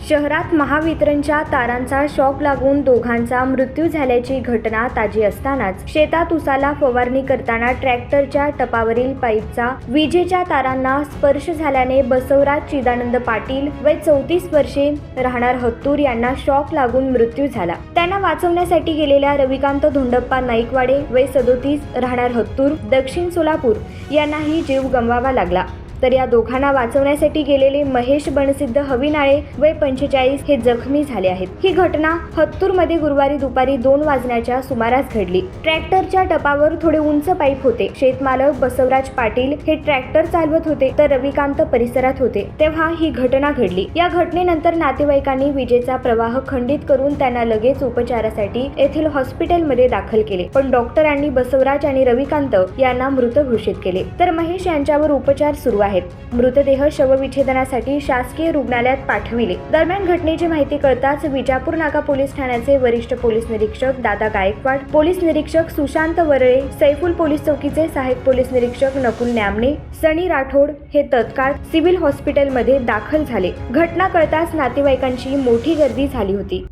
शहरात महावितरणच्या तारांचा शॉक लागून दोघांचा मृत्यू झाल्याची घटना ताजी असतानाच शेतात उसाला फवारणी करताना ट्रॅक्टरच्या टपावरील पाईपचा विजेच्या तारांना स्पर्श झाल्याने बसवराज चिदानंद पाटील वय 34 वर्षे राहणार हत्तूर यांना शॉक लागून मृत्यू झाला। त्यांना वाचवण्यासाठी गेलेल्या रविकांत धोंडप्पा नाईकवाडे वय 37 राहणार हत्तूर दक्षिण सोलापूर यांनाही जीव गमवावा लागला। तर या दोघांना वाचवण्यासाठी गेलेले महेश बनसिद्ध हविनाळे वय 45 हे जखमी झाले आहेत। ही घटना हत्तूरमध्ये गुरुवारी दुपारी 2 वाजण्याच्या सुमारास घडली। ट्रॅक्टरच्या टपावर थोडे उंच पाईप होते। शेतमालक बसवराज पाटील हे ट्रॅक्टर चालवत होते तर रविकांत परिसरात होते तेव्हा ही घटना घडली। या घटनेनंतर नातेवाईकांनी विजेचा प्रवाह खंडित करून त्यांना लगेच उपचारासाठी येथील हॉस्पिटलमध्ये दाखल केले, पण डॉक्टरांनी बसवराज आणि रविकांत यांना मृत घोषित केले। तर महेश यांच्यावर उपचार सुरू आहेत। मृतदेह शवविच्छेदनासाठी शासकीय रुग्णालयात पाठविले। दरम्यान घटनेची माहिती कळताच विजापूर नाका पोलीस ठाण्याचे वरिष्ठ पोलीस निरीक्षक दादा गायकवाड, पोलीस निरीक्षक सुशांत वरळे, सैफुल पोलीस चौकीचे सहाय्यक पोलीस निरीक्षक नकुल न्यामणे, सनी राठोड हे तत्काळ सिव्हिल हॉस्पिटलमध्ये दाखल झाले। घटना कळताच नातेवाईकांची मोठी गर्दी झाली होती।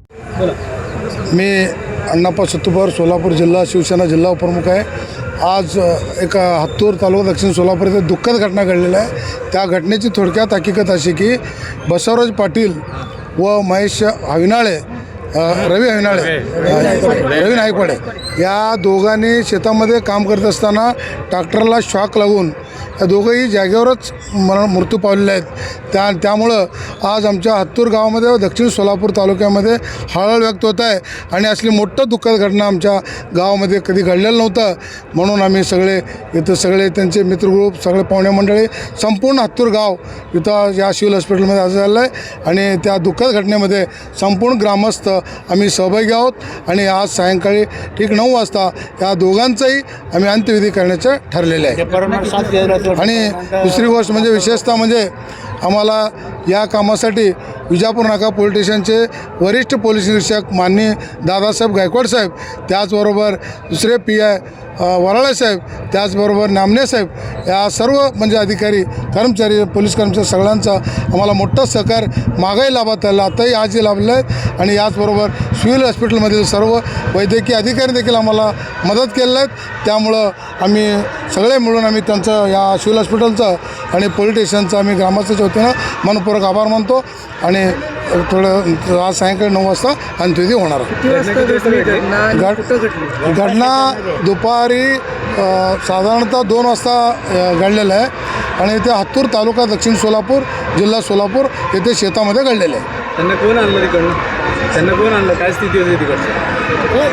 मी अण्णाप्पा सत्तूपर, सोलापूर जिल्हा शिवसेना जिल्हा उपप्रमुख आहे। आज एक हत्तूर तालुका दक्षिण सोलापूर येथे दुःखद घटना घडलेली आहे। त्या घटनेची थोडक्यात हकीकत अशी की बसवराज पाटील व महेश हविनाळे, रवी नाईकवाडे या दोघांनी शेतामध्ये काम करत असताना ट्रॅक्टरला शॉक लागून या दोघंही जागेवरच मृत्यू पावलेले आहेत। त्यामुळं आज आमच्या हत्तूर गावामध्ये व दक्षिण सोलापूर तालुक्यामध्ये हळहळ व्यक्त होत आहे आणि असली मोठं दुःखद घटना आमच्या गावामध्ये कधी घडलेलं नव्हतं। म्हणून आम्ही सगळे इथं सगळे त्यांचे मित्रग्रुप, सगळे पाहुणे मंडळी, संपूर्ण हत्तूर गाव इथं या सिव्हिल हॉस्पिटलमध्ये हजर झालं आहे आणि त्या दुःखद घटनेमध्ये संपूर्ण ग्रामस्थ आम्ही सहभागी आहोत आणि आज सायंकाळी ठीक 9 वाजता या दोघांचाही आम्ही अंत्यविधी करण्याचं ठरलेलं आहे। आणि दुसरी गोष्ट म्हणजे विशेषतः म्हणजे आम्हाला या कामासाठी विजापूर नाका पोलीस स्टेशनचे वरिष्ठ पोलीस निरीक्षक माननीय दादासाहेब गायकवाड साहेब, त्याचबरोबर दुसरे PI वराळे साहेब, त्याचबरोबर नामणे साहेब या सर्व म्हणजे अधिकारी, कर्मचारी, पोलीस कर्मचारी सगळ्यांचा आम्हाला मोठं सहकार मागाही लाभत आलं, आताही आजही लाभलं आहे। आणि याचबरोबर सिव्हिल हॉस्पिटलमधील सर्व वैद्यकीय अधिकारी देखील आम्हाला मदत केलेलं आहेत। त्यामुळं आम्ही सगळे मिळून आम्ही त्यांचं या सिव्हिल हॉस्पिटलचं आणि पोलीस स्टेशनचं आम्ही ग्रामस्थाच्या वतीनं मनपूर्वक आभार मानतो आणि थोडं आज सायंकाळी 9 वाजता अंत्यविधी होणार आहे। घटना दुपारी साधारणतः 2 वाजता घडलेलं आहे आणि ते हत्तूर तालुका दक्षिण सोलापूर जिल्हा सोलापूर येथे शेतामध्ये घडलेलं आहे। त्यांना कोण आणलं तिकडनं? त्यांना कोण आणलं? काय स्थिती होती तिकडची?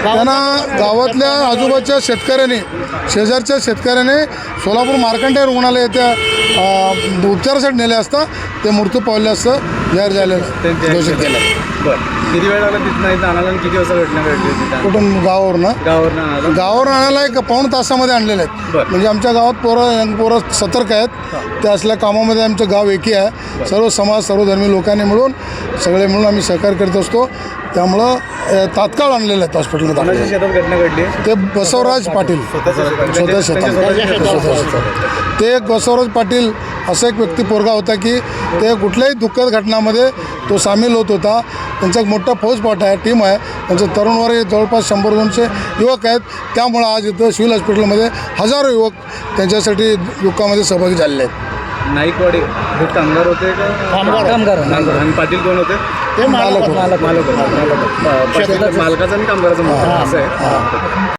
त्यांना गावातल्या आजूबाजूच्या शेतकऱ्यांनी, शेजारच्या शेतकऱ्याने सोलापूर मार्कंडेय रुग्णालय येथे उपचारासाठी नेले असता ते मृत्यू पावले असतं जाहीर झालेलं घोषित केलं। बरं, किती वेळ लागला तिथनं इथं आणायला आणि किती वाजता घटना घडली होती? कुठून? गावावरून आणायला एक पाऊण तासामध्ये आणलेले आहेत। म्हणजे आमच्या गावात पोरं सतर्क आहेत, ते असल्या कामामध्ये आमचं गाव एकी आहे। सर्व समाज, सर्व धर्मी लोकांनी मिळून सगळे मिळून आम्ही सहकार्य करत असतो। त्यामुळं तात्काळ आणलेलं आहेत हॉस्पिटलमध्ये। शेतात घटना घडली ते बसवराज पाटील स्वतः शेतात। ते एक बसवराज पाटील असा एक व्यक्ती पोरगा होता की ते कुठल्याही दुःखद घटनामध्ये तो सामील होत होता। त्यांचा एक मोठा फौजपाठ आहे, टीम आहे, त्यांचं तरुणवर जवळपास 100-200 युवक आहेत। त्यामुळं आज इथं सिव्हिल हॉस्पिटलमध्ये हजारो युवक त्यांच्यासाठी दुःखामध्ये सहभागी झालेले आहेत। नाईकवाडे हे कामगार होते का? कामगार। आणि पाटील कोण होते? ते मालक मालकाचा आणि कामगाराचा असं आहे।